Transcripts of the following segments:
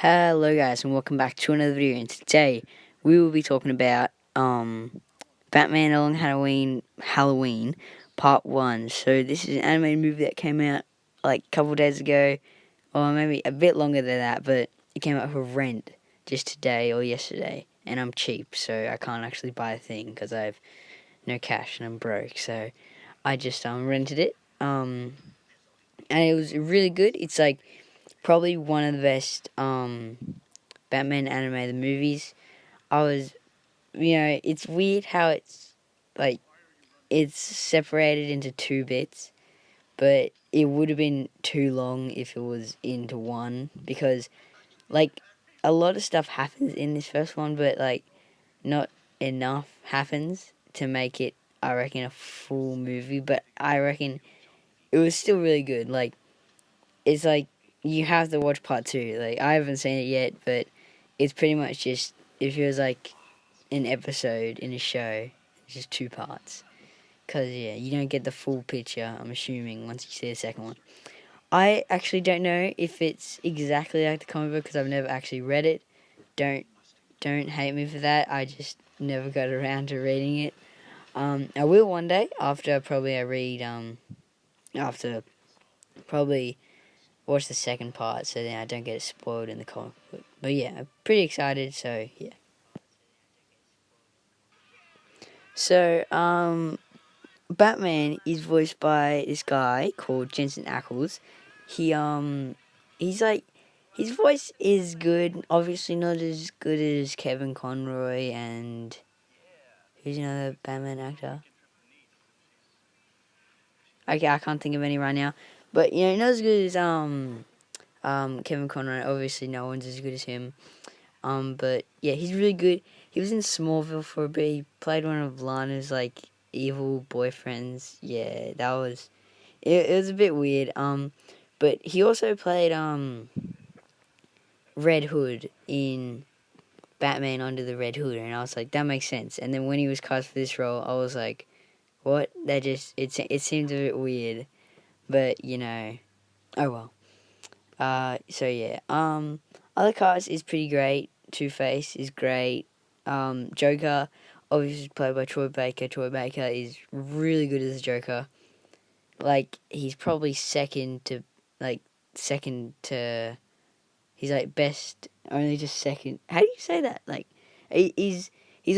Hello guys and welcome back to another video, and today we will be talking about Batman Long Halloween Part 1. So this is an animated movie that came out like a couple days ago, or maybe a bit longer than that, but it came out for rent just today or yesterday, and I'm cheap so I can't actually buy a thing because I have no cash and I'm broke, so I just rented it, and it was really good. It's like probably one of the best Batman animated movies. It's weird how like it's separated into two bits, but it would have been too long if it was into one because, like, a lot of stuff happens in this first one, but like not enough happens to make it, I reckon, a full movie. But I reckon it was still really good. Like, it's like you have to watch part two. Like, I haven't seen it yet, but it's pretty much just if it was like an episode in a show, it's just two parts. Because, yeah, you don't get the full picture, I'm assuming, once you see the second one. I actually don't know if it's exactly like the comic book because I've never actually read it. Don't don't hate me for that. I just never got around to reading it. I will one day after probably I read after probably watch the second part, so then I don't get spoiled in the comic book. But yeah, I'm pretty excited. So yeah. So Batman is voiced by this guy called Jensen Ackles. He he's like, his voice is good. Obviously not as good as Kevin Conroy and who's another Batman actor. Okay, I can't think of any right now. But not as good as Kevin Conroy. Obviously no one's as good as him. But yeah, he's really good. He was in Smallville for a bit. He played one of Lana's like evil boyfriends. Yeah, that was it was a bit weird. But he also played Red Hood in Batman Under the Red Hood, and I was like, that makes sense. And then when he was cast for this role, I was like, what? That just it seemed a bit weird, but oh well. So yeah. Other cast is pretty great. Two Face is great. Joker, obviously played by Troy Baker. Troy Baker is really good as a Joker. Like, he's probably like second to he's like best, only just second. How do you say that? Like, he's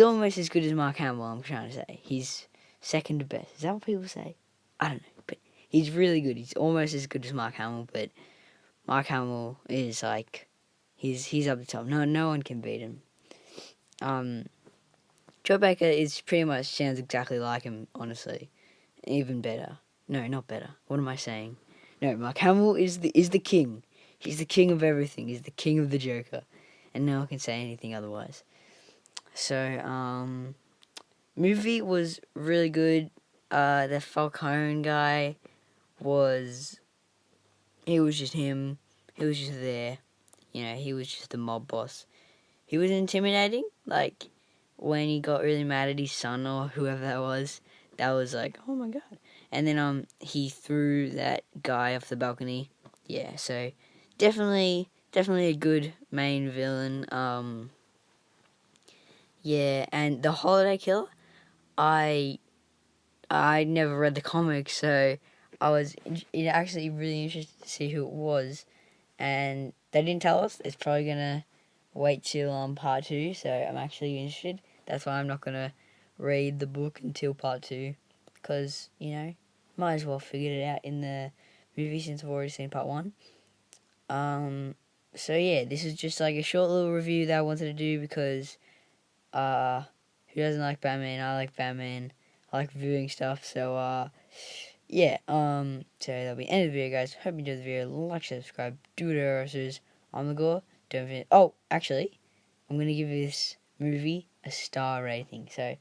almost as good as Mark Hamill. I'm trying to say he's second to best. Is that what people say? I don't know, but he's really good. He's almost as good as Mark Hamill, but Mark Hamill is like he's up the top. No one can beat him. Um, Joe Baker is pretty much sounds exactly like him. Honestly, even better. No, not better. What am I saying? No, Mark Hamill is the king. He's the king of everything. He's the king of the Joker, and no one can say anything otherwise. So, movie was really good. The Falcone guy was he was just him. He was just there. He was just the mob boss. He was intimidating. Like, when he got really mad at his son or whoever that was like, oh my god. And then he threw that guy off the balcony. Yeah, so definitely a good main villain. Yeah, and the Holiday Killer, I I never read the comic, so I was actually really interested to see who it was, and they didn't tell us. It's probably gonna wait till part two, so I'm actually interested. That's why I'm not gonna read the book until part two, because might as well figure it out in the movie since I've already seen part one. So yeah, this is just like a short little review that I wanted to do because who doesn't like Batman? I like Batman. I like reviewing stuff. So yeah. So that'll be the end of the video, guys. Hope you enjoyed the video. Like, subscribe, do whatever else is on the go. Don't forget. Oh, actually, I'm gonna give this movie a star rating. So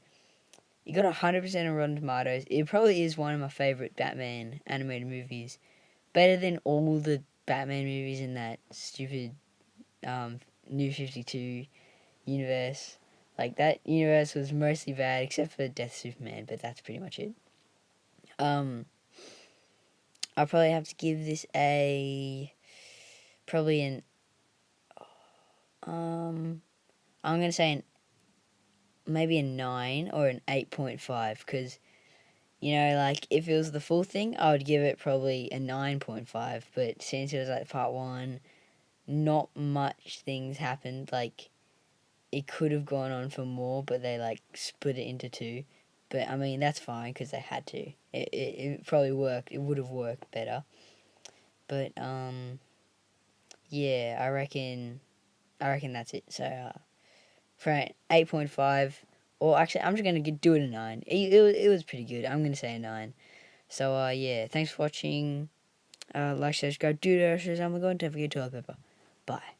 you got 100% on Rotten Tomatoes. It probably is one of my favorite Batman animated movies. Better than all the Batman movies in that stupid New 52 universe. Like, that universe was mostly bad except for Death Superman, but that's pretty much it. Um, I'll probably have to give this probably an I'm gonna say maybe a 9 or an 8.5 because like if it was the full thing, I would give it probably a 9.5. But since it was like part one, not much things happened. Like it could have gone on for more, but they like split it into two. But I mean that's fine because they had to. It probably worked. It would have worked better. But yeah, I reckon that's it. So for an 8.5, or actually I'm just gonna do it a 9. It was pretty good. I'm gonna say a 9. So yeah, thanks for watching. Like, subscribe, do that, I'm going to forget to pepper. Bye.